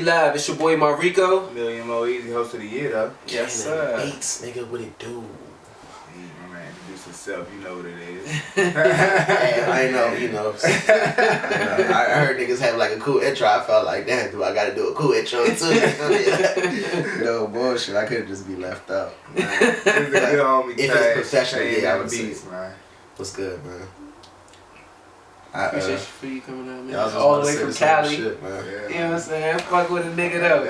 live. It's your boy Marrico. Million Mo Easy, host of the year, though. Yes, sir. Beats, nigga, what it do? My man, introduce yourself. You know what it is. Hey, I know, you know. I heard niggas have like a cool intro. I felt like, damn, do I gotta do a cool intro too? No bullshit. I couldn't just be left out. This is a good homie. If it's professional, yeah, I would Beats, say. man. What's good, man? Appreciate you for you coming out, man. Yeah, all the way from Cali. Shit, man. Yeah, You know what I'm saying? Fuck with a nigga though.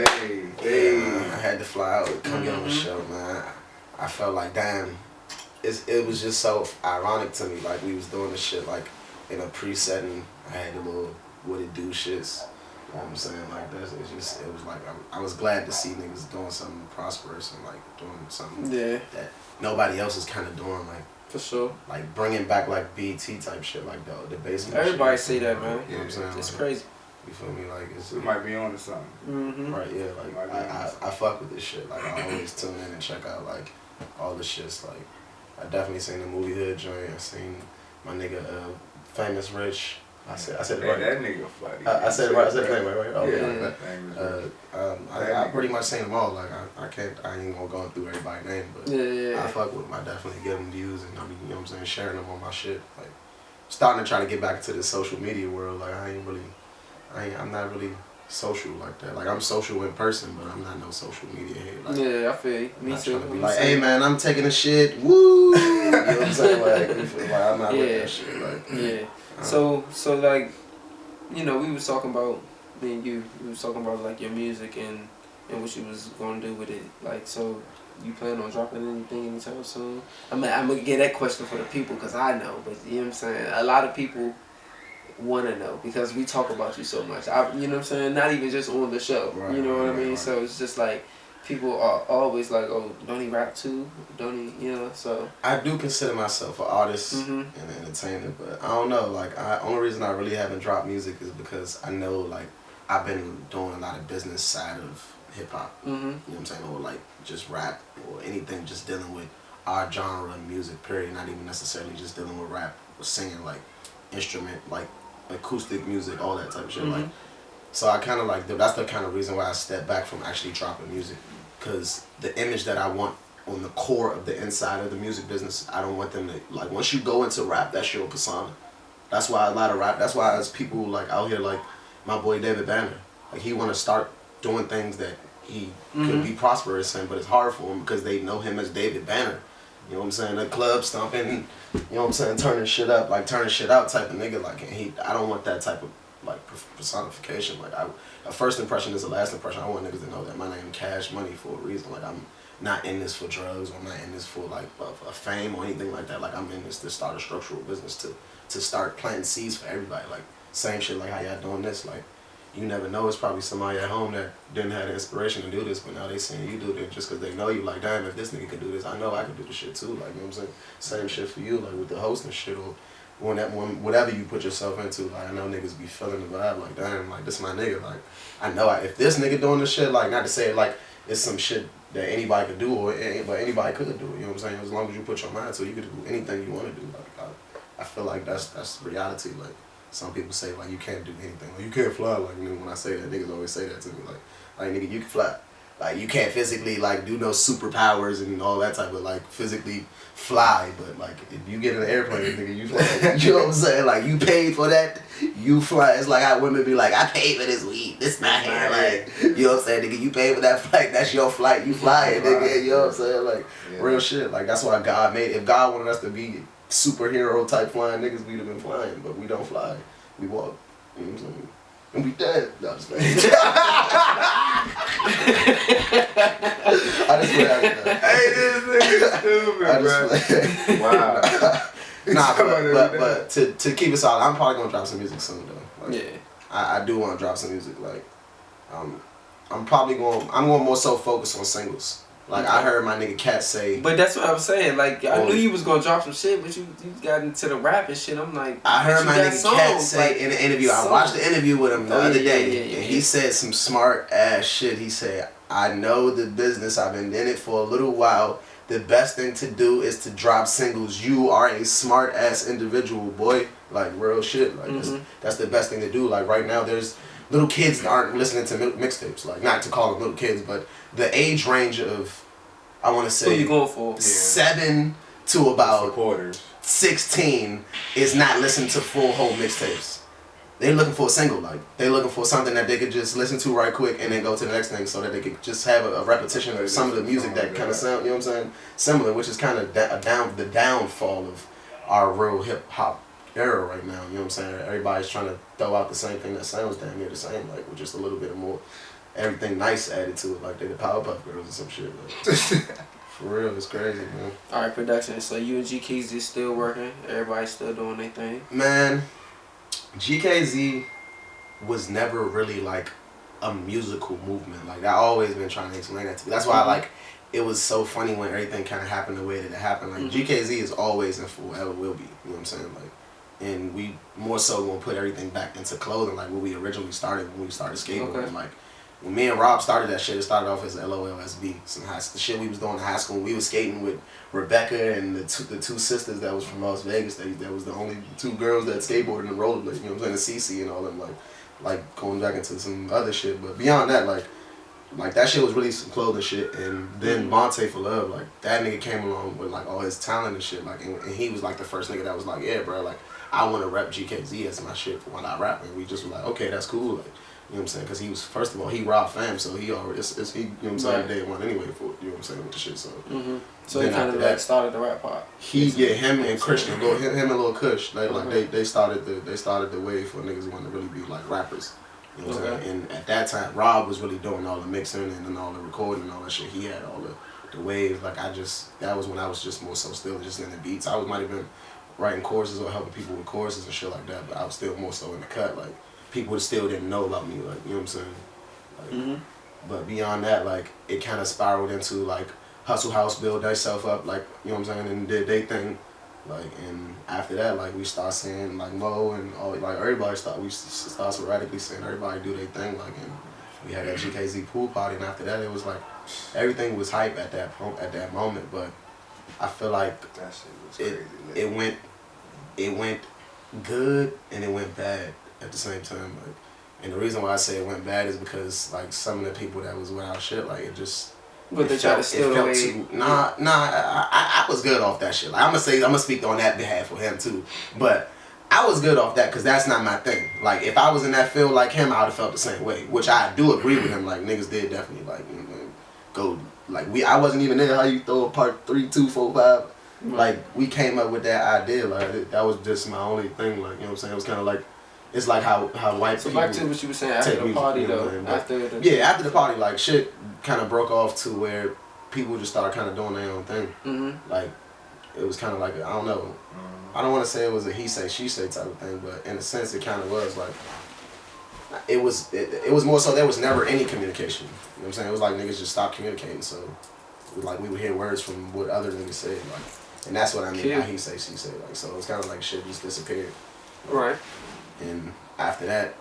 Hey, man, I had to fly out and come get on the show, man. I felt like, damn, it was just so ironic to me. Like, we was doing this shit, like, in a pre-setting. I had the little what it do shits. You know what I'm saying? Like, it was like, I was glad to see niggas doing something prosperous and, like, doing something that nobody else is kind of doing, like, for sure. Like, bringing back, like, BT type shit, like, the basement Everybody shit. say that, man. You know what I'm saying? It's like, crazy. You feel me? Like, it's... We might be on to something. Mm-hmm. Right, yeah, like, I fuck with this shit. Like, I always tune in and check out, like, all the shits. Like, I definitely seen the movie Hood joint. I seen my nigga, Famous Rich. I said it right. That nigga funny. I said it right. I said it right. Oh, yeah. I pretty much seen them all. Like, I ain't gonna go through everybody's name, but I fuck with them. I definitely give them views and I mean, you know what I'm saying, sharing them on my shit. Like, starting to try to get back into the social media world. Like, I'm not really social like that. Like, I'm social in person, but I'm not no social media head. Like, yeah, I feel you. Me too. To be like, hey man, I'm taking a shit. Woo! You know what I'm saying? Like, you feel like I'm not with that shit. Like, yeah. So like, you know, we was talking about me and you. We was talking about like your music and what you was gonna do with it. Like, so you plan on dropping anything anytime soon? I'm gonna get that question for the people because I know, but you know what I'm saying. A lot of people want to know because we talk about you so much. You know what I'm saying? Not even just on the show. Right, you know what I mean? Right. So it's just like people are always like, oh, don't he rap too? Don't he? You know? So I do consider myself an artist and an entertainer, but I don't know. Like, only reason I really haven't dropped music is because I know, like, I've been doing a lot of business side of hip hop. You know what I'm saying? Or like just rap or anything, just dealing with our genre of music. Period. Not even necessarily just dealing with rap or singing, like instrument, like acoustic music, all that type of shit. Like, so I kind of like that's the kind of reason why I stepped back from actually dropping music, because the image that I want on the core of the inside of the music business, I don't want them to, like, once you go into rap, that's your persona. That's why a lot of rap, that's why as people like out here, like my boy David Banner, like he want to start doing things that he could be prosperous in, but it's hard for him because they know him as David Banner. You know what I'm saying? The club stomping, you know what I'm saying, turning shit up, like turning shit out type of nigga. Like, I don't want that type of like personification. Like, a first impression is a last impression. I want niggas to know that my name Cash Money for a reason. Like, I'm not in this for drugs. I'm not in this for like a fame or anything like that. Like, I'm in this to start a structural business to start planting seeds for everybody. Like, same shit like how y'all doing this. Like, you never know, it's probably somebody at home that didn't have the inspiration to do this, but now they seeing you do it just because they know you. Like, damn, if this nigga can do this, I know I can do this shit too. Like, you know what I'm saying? Same shit for you, like with the hosting shit or whatever you put yourself into. Like, I know niggas be feeling the vibe, like, damn, like, this my nigga. Like, I know if this nigga doing this shit, like, not to say it like it's some shit that anybody could do, but anybody could do it. You know what I'm saying? As long as you put your mind to it, you could do anything you want to do. Like, I feel like that's reality. Like, some people say, like, you can't do anything. Like, you can't fly. Like, you know, when I say that, niggas always say that to me. Like, nigga, you can fly. Like, you can't physically, like, do no superpowers and all that type of, like, physically fly. But, like, if you get in an airplane, nigga, you fly. You know what I'm saying? Like, you paid for that, you fly. It's like how women be like, I paid for this weed. This my hair. Like, you know what I'm saying? Nigga, you paid for that flight. That's your flight. You fly it, nigga. You know what I'm saying? Like, real shit. Like, that's why God made it. If God wanted us to be superhero type flying niggas, we'd have been flying, but we don't fly. We walk. You know what I'm saying? And we dead. No, I'm just playing. I just play. Hey, this nigga stupid, bro. Wow. but to keep it solid, I'm probably gonna drop some music soon though. Like, yeah. I do want to drop some music. Like, I'm going more so focus on singles. Like, I heard my nigga Cat say... But that's what I was saying. Like, I knew you was going to drop some shit, but you got into the rap and shit. I'm like... I heard my nigga Cat say like, in the interview... I watched the interview with him the other day. Yeah, and he said some smart ass shit. He said, I know the business. I've been in it for a little while. The best thing to do is to drop singles. You are a smart ass individual, boy. Like, real shit. Like, that's the best thing to do. Like, right now, there's little kids aren't listening to mixtapes. Like, not to call them little kids, but the age range of, I want to say, who you going for? 7 to about Supporters. 16 is not listening to full whole mixtapes. They're looking for a single, like they're looking for something that they could just listen to right quick and then go to the next thing, so that they could just have a repetition of some of the music that kind of sound, you know what I'm saying, similar, which is kind of the downfall of our real hip hop era right now. You know what I'm saying? Everybody's trying to throw out the same thing that sounds damn near the same, like with just a little bit of more everything nice added to it, like they the Powerpuff Girls or some shit. Like, for real, it's crazy, man. All right, production. So you and GKZ still working? Everybody's still doing their thing? Man, GKZ was never really like a musical movement. Like, I always been trying to explain that to you. That's why like it was so funny when everything kind of happened the way that it happened. Like GKZ is always and forever will be. You know what I'm saying? Like, and we more so gonna put everything back into clothing, like what we originally started when we started skateboarding. Okay. Like, when me and Rob started that shit, it started off as LOLSB. The shit we was doing in high school. We was skating with Rebecca and the two sisters that was from Las Vegas. That was the only 2 girls that skateboarded and rollerblade. You know what I'm saying? The CC and all them, like going back into some other shit. But beyond that, like that shit was really some clothing shit. And then Monte for Love, like that nigga came along with like all his talent and shit. Like, and he was like the first nigga that was like, yeah, bro, like I want to rep GKZ as my shit for when I rap. And we just were like, okay, that's cool. Like, you know what I'm saying? Because he was, first of all, he Rob fam, so he already, he, you know what I'm saying, day one anyway for, you know what I'm saying, with the shit, so. So he kind of like started the rap part. Him and Christian, him and Lil Kush, they started the wave for niggas who want to really be like rappers. You know what I'm saying? And at that time, Rob was really doing all the mixing and then all the recording and all that shit. He had all the wave. Like, that was when I was just more so still just in the beats. I might have been writing courses or helping people with courses and shit like that, but I was still more so in the cut. Like, people still didn't know about me, like, you know what I'm saying? Like, but beyond that, like, it kind of spiraled into, like, Hustle House build thyself up, like, you know what I'm saying, and did they thing. Like, and after that, like, we start seeing, like, Mo and all, like, everybody we start sporadically seeing everybody do their thing, like, and we had that GKZ pool party, and after that, it was like, everything was hype at that moment, but I feel like that shit was crazy, it went good and it went bad at the same time. Like, and the reason why I say it went bad is because, like, some of the people that was with our shit, like, it just, but they tried to steal away. I was good off that shit. Like, I'm gonna speak on that behalf for him too. But I was good off that because that's not my thing. Like, if I was in that field like him, I would have felt the same way. Which I do agree with him. Like, niggas did definitely, like, you know, go, like, I wasn't even there. How you throw a part 3, 2, 4, 5. Like, we came up with that idea. Like, that was just my only thing. Like, you know what I'm saying? It was kind of like, it's like how white people. So back to what you were saying after the party, you know, though. After the party, like, shit kind of broke off to where people just started kind of doing their own thing. Like, it was kind of like, I don't know. I don't want to say it was a he say, she say type of thing, but in a sense, it kind of was. Like, it was more so there was never any communication. You know what I'm saying? It was like niggas just stopped communicating. So, like, we would hear words from what other niggas said. Like, and that's what I mean by he say, she say. Like, so it's kind of like shit just disappeared. Right. And after that,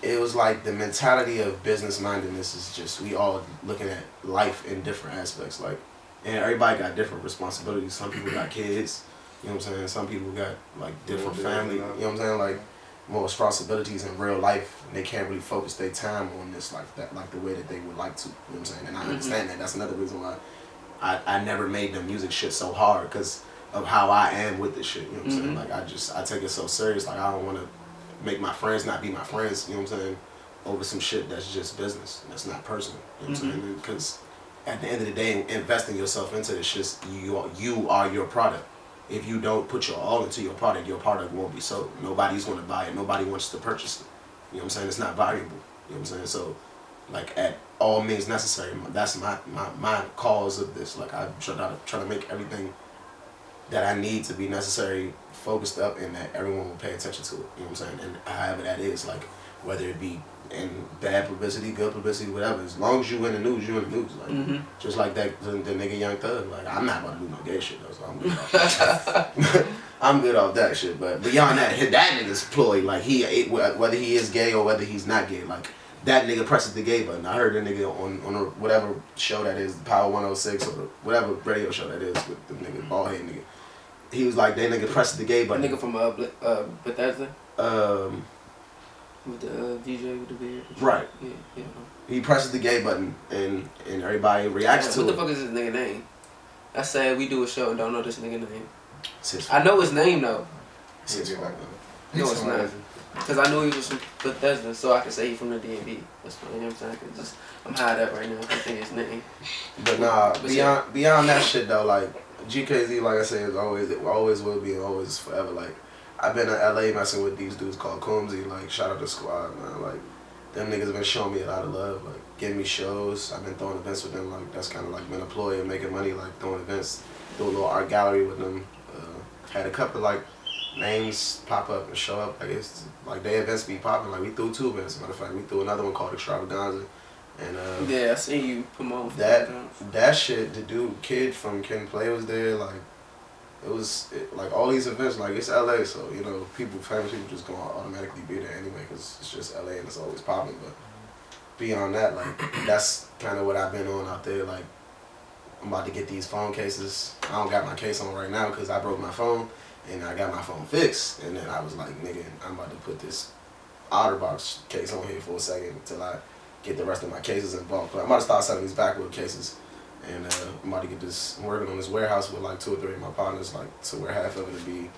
it was like the mentality of business mindedness is just, we all looking at life in different aspects. Like, and everybody got different responsibilities. Some people got kids, you know what I'm saying? Some people got, like, different family, you know what I'm saying? Like, more responsibilities in real life, and they can't really focus their time on this like that, like the way that they would like to, you know what I'm saying? And I understand that. That's another reason why I never made the music shit so hard, because of how I am with this shit, you know what I'm saying? Like, I take it so serious. Like, I don't want to make my friends not be my friends, you know what I'm saying, over some shit that's just business, that's not personal, you know what I'm saying? Because at the end of the day, investing yourself into this shit, you are your product. If you don't put your all into your product won't be sold. Nobody's going to buy it. Nobody wants to purchase it. You know what I'm saying? It's not valuable. You know what I'm saying? So, like, at all means necessary, that's my cause of this. Like, I try to make everything that I need to be necessary focused up, and that everyone will pay attention to it. You know what I'm saying? And however that is, like, whether it be in bad publicity, good publicity, whatever. As long as you in the news, you in the news. Like, just like that, the nigga Young Thug. Like, I'm not about to do no gay shit though, so I'm good off that. I'm good off that shit. But beyond that, that nigga's ploy. Like, whether he is gay or whether he's not gay, like, that nigga presses the gay button. I heard that nigga on whatever show that is, Power 106 or whatever radio show that is with the nigga, bald head nigga. He was like, that nigga presses the gay button. Nigga from Bethesda? With the VJ with the beard. Right. Yeah, yeah. He presses the gay button and everybody reacts to What it. the fuck is this nigga name? I said we do a show and don't know this nigga name. It's I know his name though. It's his fault. No, it's not. Because I knew he was from Bethesda, so I could say he from the DMV. That's what, you know what I'm saying? Just, I'm high up right now. I can't think his name. But nah, beyond that shit though, like GKZ, like I said, is always will be, and always forever. Like I've been in LA messing with these dudes called Combsy. Like shout out to Squad, man. Like them niggas been showing me a lot of love. Like giving me shows. I've been throwing events with them. Like that's kind of like been employed and making money. Like throwing events, do a little art gallery with them. Had a couple like names pop up and show up. Like it's like their events be popping. Like we threw 2 events. As a matter of fact, we threw another one called Extravaganza. And yeah, I seen you promote that shit. The kid from Ken Play was there. Like like all these events. Like it's LA, so you know famous people just gonna automatically be there anyway because it's just LA and it's always popping. But beyond that, like that's kind of what I've been on out there. Like I'm about to get these phone cases. I don't got my case on right now because I broke my phone and I got my phone fixed. And then I was like, nigga, I'm about to put this OtterBox case on here for a second until I get the rest of my cases involved. But I'm about to start selling these backwood cases. And I'm about to get this, I'm working on this warehouse with like 2 or 3 of my partners, like to where half of it will be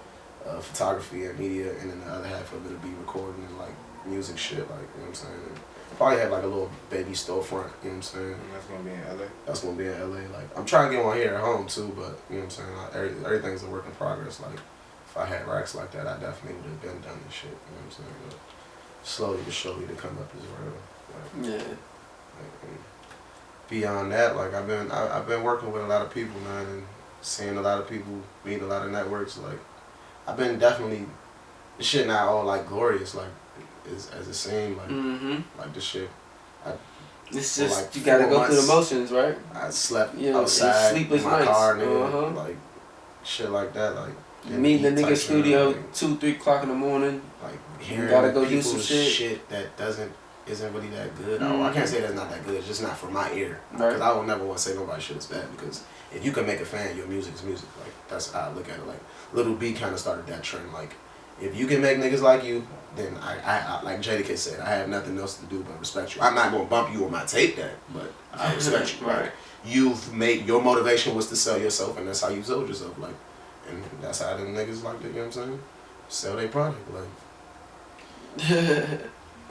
photography and media, and then the other half of it will be recording and like music shit, like, you know what I'm saying? And probably have like a little baby storefront, you know what I'm saying? And that's gonna be in LA? That's gonna be in LA. Like, I'm trying to get one here at home too, but you know what I'm saying? Like, everything's a work in progress. Like, if I had racks like that, I definitely would have been done this shit, you know what I'm saying? But slowly but surely to come up is real. Like, yeah. Like, beyond that, like I've been working with a lot of people, man, and seeing a lot of people, meeting a lot of networks. Like I've been definitely, this shit not all like glorious, like as it seemed, like like this shit. It's just like you gotta go months, through the motions, right? I slept outside in my car, nigga, like shit like that, like. You meet the nigga studio like, 2, 3 o'clock in the morning. Like hearing you gotta go do people's some shit that isn't really that good. I can't say that's not that good. It's just not for my ear. Because I would never want to say nobody's shit is bad. Because if you can make a fan, your music is music. Like that's how I look at it. Like Lil B kind of started that trend. Like if you can make niggas like you, then I like Jadakiss said, I have nothing else to do but respect you. I'm not gonna bump you on my tape that, but I respect you. Right. Like, you've made your motivation was to sell yourself, and that's how you sold yourself. Like, and that's how them niggas like that. You know what I'm saying? Sell their product. Like.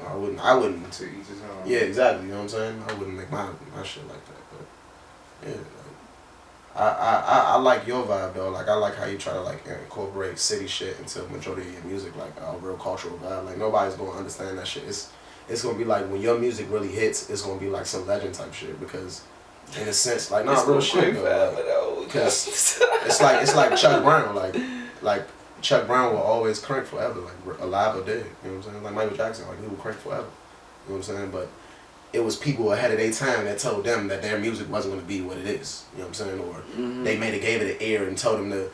I wouldn't. To each his own. Yeah, exactly. You know what I'm saying? I wouldn't make my shit like that. But yeah, like, I like your vibe though. Like I like how you try to like incorporate city shit into the majority of your music, like a real cultural vibe. Like nobody's gonna understand that shit. It's gonna be like when your music really hits, it's gonna be like some legend type shit because, in a sense, like not real shit though. Because it's like Chuck Brown, like. Chuck Brown will always crank forever, like alive or dead. You know what I'm saying? Like Michael Jackson, like he will crank forever. You know what I'm saying? But it was people ahead of their time that told them that their music wasn't going to be what it is. You know what I'm saying? Or they gave it an ear and told them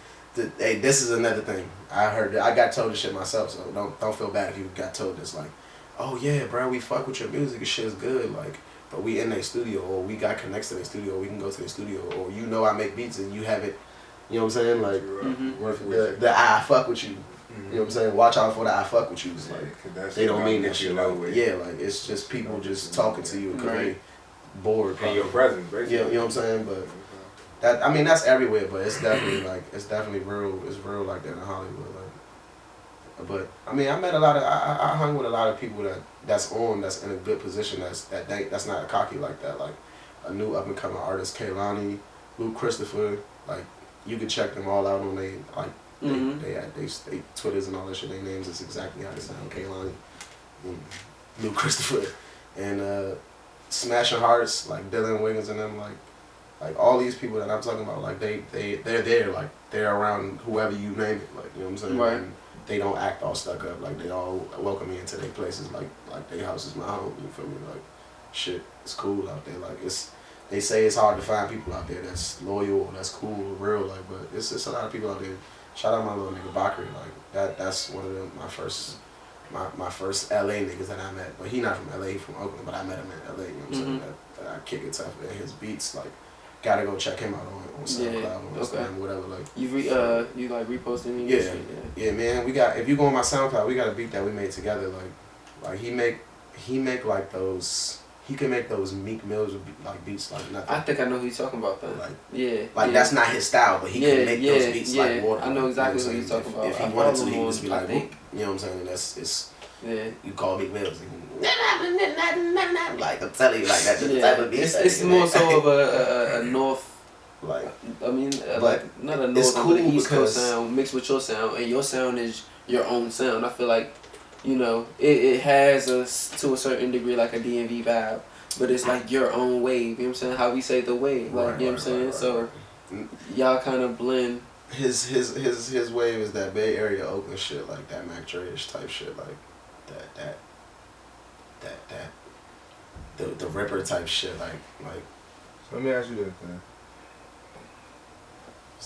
hey, this is another thing. I got told this shit myself, so don't feel bad if you got told this. Like, oh yeah, bro, we fuck with your music, this shit's good. Like, but we in their studio, or we got connects to their studio, we can go to their studio, or you know I make beats and you haven't. You know what I'm saying? Like, the I fuck with you. You know what I'm saying? Watch out for the I fuck with you. It's like, they don't mean that shit. Like, yeah, like, it's just people just talking to you because they bored. And your presence, basically. Yeah, you know what I'm saying? But, that I mean, that's everywhere, but it's definitely, like, it's definitely real. It's real like that in Hollywood. Like, but, I mean, I met a lot of, I hung with a lot of people that's in a good position, that's not cocky like that. Like, a new up-and-coming artist, Kaylani, Luke Christopher, like, you can check them all out on they Twitters and all that shit. Their names is exactly how they sound. Kaylani, Luke Christopher, and Smashing Hearts, like Dylan Wiggins and them, like all these people that I'm talking about, like they're there, like they're around whoever you name it, like, you know what I'm saying? Right. And they don't act all stuck up, like they all welcome me into their places, like their house is my home. You feel me? Like shit, it's cool out there. Like they say it's hard to find people out there that's loyal, that's cool, real, like, but it's a lot of people out there. Shout out my little nigga Bakri, like that's one of them, my first LA niggas that I met. But he not from LA, he from Oakland, but I met him in LA, you know what I'm saying? That I kick it tough and his beats, like, gotta go check him out on SoundCloud, on Instagram, whatever, like. You like reposting any shit? Yeah, man, we got, if you go on my SoundCloud, we got a beat that we made together, like, Like he make like those. He can make those Meek Mills like beats like nothing. I think I know who you're talking about though. Like yeah. That's not his style, but he can make those beats like water. I know exactly what you're talking about. If he wanted to, he could just be like, whoop, you know what I'm saying? It's you call Meek Mills. Like I'm telling you, like that's the type of beat. It's more so of a north. Like I mean, like not a north, cool but an East Coast sound mixed with your sound, and your sound is your own sound. I feel like, you know, it has to a certain degree like a DMV vibe, but it's like your own wave. You know what I'm saying? How we say the wave, like you know what I'm saying. So y'all kind of blend. His wave is that Bay Area Oakland shit, like that Mac Dre-ish type shit, like the Ripper type shit, like. So let me ask you this, man.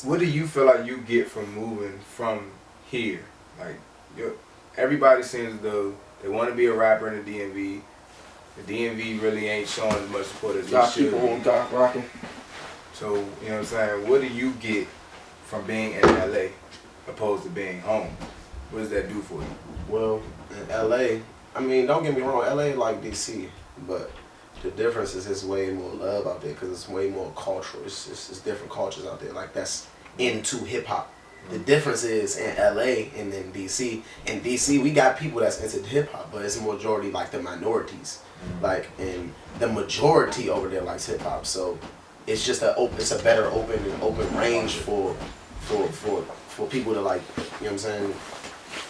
What do you feel like you get from moving from here? Like, everybody seems as though they want to be a rapper in the DMV. The DMV really ain't showing as much support as they should. Y'all keep on rocking. So, you know what I'm saying? What do you get from being in LA opposed to being home? What does that do for you? Well, in LA, I mean, don't get me wrong, LA like DC, but the difference is it's way more love out there because it's way more cultural. It's different cultures out there like that's into hip hop. The difference is in LA and in DC. In DC, we got people that's into hip hop, but it's a majority like the minorities. Like, and the majority over there likes hip hop. So it's just it's a better open range for people to like, you know what I'm saying,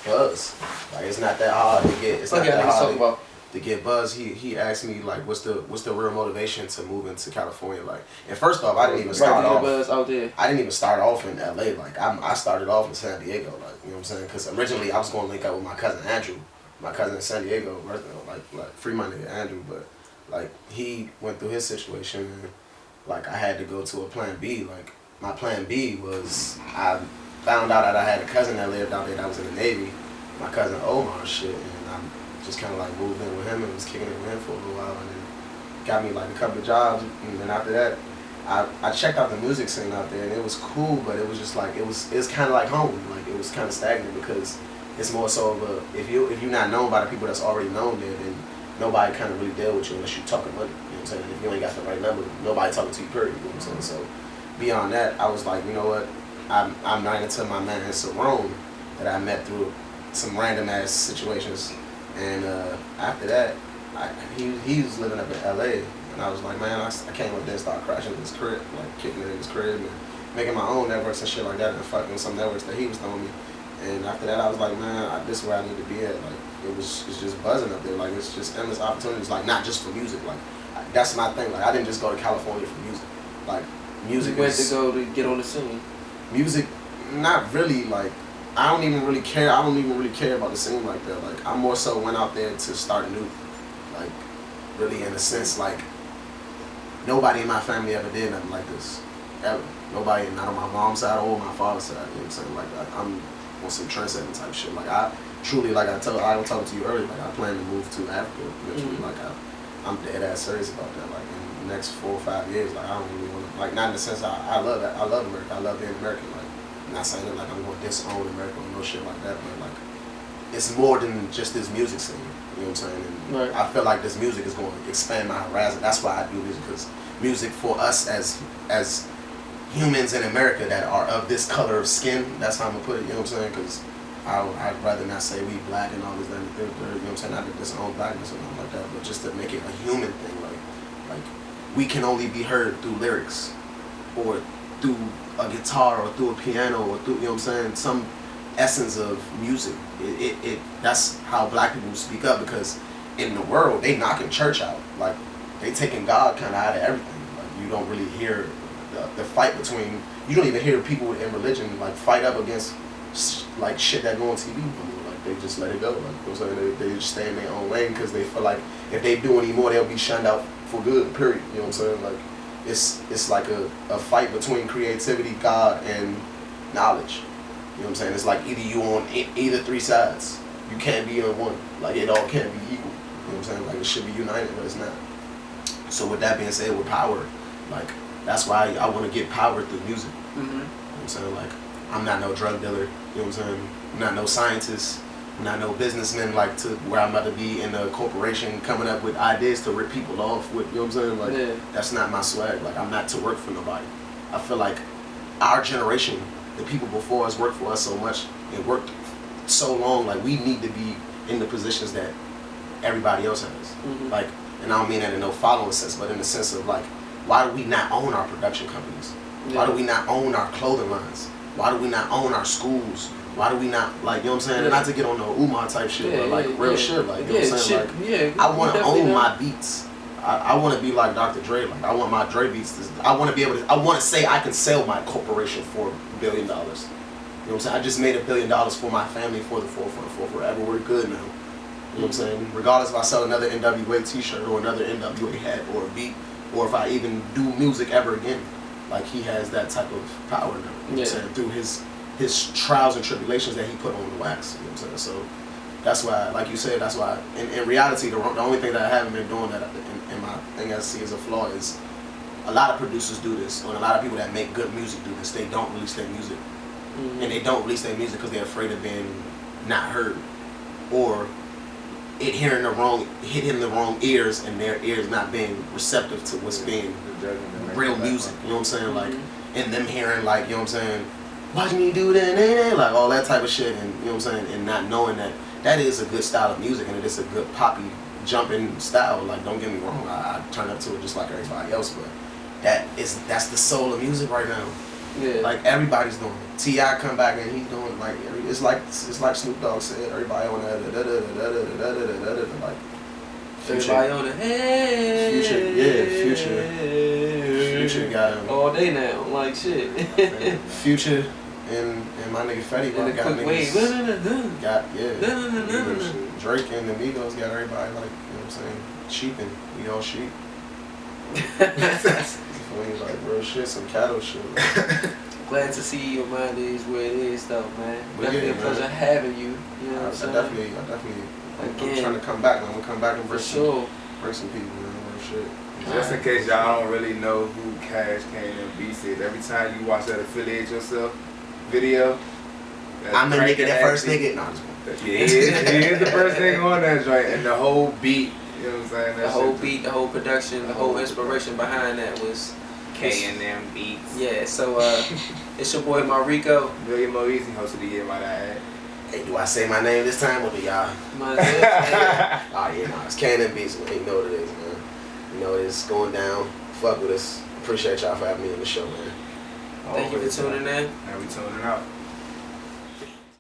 buzz. Like it's not that hard to get. It's not that hard to get buzz. He asked me like, what's the real motivation to move into California? Like, and first off, I didn't even start off. Buzz out there. I didn't even start off in LA. Like I started off in San Diego. Like you know what I'm saying? Because originally I was going to link up with my cousin Andrew, my cousin in San Diego, like free my nigga Andrew. But like he went through his situation and like I had to go to a plan B. Like my plan B was I found out that I had a cousin that lived out there that was in the Navy, my cousin Omar and shit, and I just kind of like moved in with him and was kicking it with him for a little while, and then got me like a couple of jobs, and then after that, I checked out the music scene out there, and it was cool, but it was just like it was kind of like home, like it was kind of stagnant because it's more so of a if you're not known by the people that's already known there, then nobody kind of really deal with you unless you talking money. You know what I'm saying? If you ain't got the right number, nobody talking to you. Period. You know what I'm saying? So beyond that, I was like, you know what? I'm not into my man Sarone that I met through some random ass situations, and after that, he was living up in LA, and I was like, man, I came up there and started crashing in his crib, like kicking in his crib and making my own networks and shit like that, and fucking some networks that he was throwing me. And after that, I was like, man, this is where I need to be at. Like it's just buzzing up there. Like it's just endless opportunities. Like not just for music. Like that's my thing. Like I didn't just go to California for music. Like music. You went to go to get on the scene. Music, not really. Like I don't even really care. I don't even really care about the scene like that. Like I more so went out there to start new. Like really in a sense, like nobody in my family ever did nothing like this. Ever. Nobody, not on my mom's side or my father's side. You know what I'm saying? Like I'm on some trendsetting type shit. Like I truly, like I was talking to you earlier. Like I plan to move to Africa eventually. Like I'm dead ass serious about that. Like in the next 4 or 5 years, like I don't really want to. Like not in the sense I love that. I love America. I love being American. Like I'm not saying that like I'm going to disown America or no shit like that. But like it's more than just this music scene. You know what I'm saying? And right. I feel like this music is going to expand my horizon. That's why I do music, because music for us as humans in America that are of this color of skin, that's how I'm gonna put it. You know what I'm saying? Because I'd rather not say we black and all this, that, and the third, you know what I'm saying? Not to disown blackness or nothing like that, but just to make it a human thing. Like we can only be heard through lyrics, or through a guitar, or through a piano, or through, you know what I'm saying, some essence of music. That's how black people speak up, because in the world they knocking church out. Like they taking God kind of out of everything. Like you don't really hear the fight between, you don't even hear people in religion like fight up against like shit that go on TV. Like they just let it go. Like, you know what I'm saying? They just stay in their own lane because they feel like if they do any more, they'll be shunned out for good. Period. You know what I'm saying? Like it's like a fight between creativity, God, and knowledge. You know what I'm saying? It's like either you on either three sides. You can't be on one. Like it all can't be equal. You know what I'm saying? Like it should be united, but it's not. So with that being said, with power, like that's why I want to get power through music. You know what I'm saying? Like I'm not no drug dealer. You know what I'm saying? I'm not no scientist. And I know businessmen like to where I'm about to be in a corporation coming up with ideas to rip people off with, you know what I'm saying? Like, that's not my swag. Like, I'm not to work for nobody. I feel like our generation, the people before us worked for us so much and worked so long, like, we need to be in the positions that everybody else has. Like, and I don't mean that in no following sense, but in the sense of, like, why do we not own our production companies? Why do we not own our clothing lines? Why do we not own our schools? Why do we not, like, you know what I'm saying? Not to get on the Umar type shit, but like real shit, like, you know what I'm saying? Like, I want to own my beats. I want to be like Dr. Dre. Like, I want my Dre beats. I want to be able to. I want to say I can sell my corporation for $1 billion. You know what I'm saying? I just made $1 billion for my family, for the forefront, for forever. We're good now. You know what I'm saying? Regardless if I sell another NWA T-shirt or another NWA hat or a beat, or if I even do music ever again, like, he has that type of power now. You know what I'm saying? Through his trials and tribulations that he put on the wax. You know what I'm saying? So that's why, like you said, that's why in reality the only thing that I haven't been doing that in my thing I see as a flaw is a lot of producers do this, or a lot of people that make good music do this. They don't release their music. And they don't release their music because they're afraid of being not heard, or it hitting the wrong ears, and their ears not being receptive to what's being real music. You know what I'm saying? Like, and them hearing, like, you know what I'm saying, watch me do that, like all that type of shit, and you know what I'm saying, and not knowing that that is a good style of music, and it is a good poppy jumping style. Like, don't get me wrong, I turn up to it just like everybody else, but that's the soul of music right now. Like, everybody's doing it. T.I. come back and he's doing, like, it's like Snoop Dogg said, everybody on that like Future, everybody on the hey. Future got him all day now, like shit. Future and my nigga Fetty got niggas. Drake and the Migos got everybody, like, you know what I'm saying, sheeping. We all sheep. Like real shit, some cattle shit. Glad to see your mind is where it is, though, man. Well, definitely a pleasure having you. You know what I'm saying? I definitely. I'm trying to come back. I'm gonna come back and bring some people, man. Real shit. Just in case y'all don't really know who Cash K&M Beats is, every time you watch that Affiliate Yourself video, I'm the nigga, the first nigga. No, I'm just he is the first nigga on that joint, and the whole beat. You know what I'm saying? The whole beat, the whole production, the whole inspiration behind that was K&M Beats. Yeah, so it's your boy Mariko. Million Mo Easy, host of the year, might I add. Hey, do I say my name this time or do y'all? Might as well. Oh yeah, no, it's K&M Beats. Man. You know what it is, man. You know it's going down. Fuck with us. Appreciate y'all for having me on the show, man. Thank you for tuning in. And we tuning out.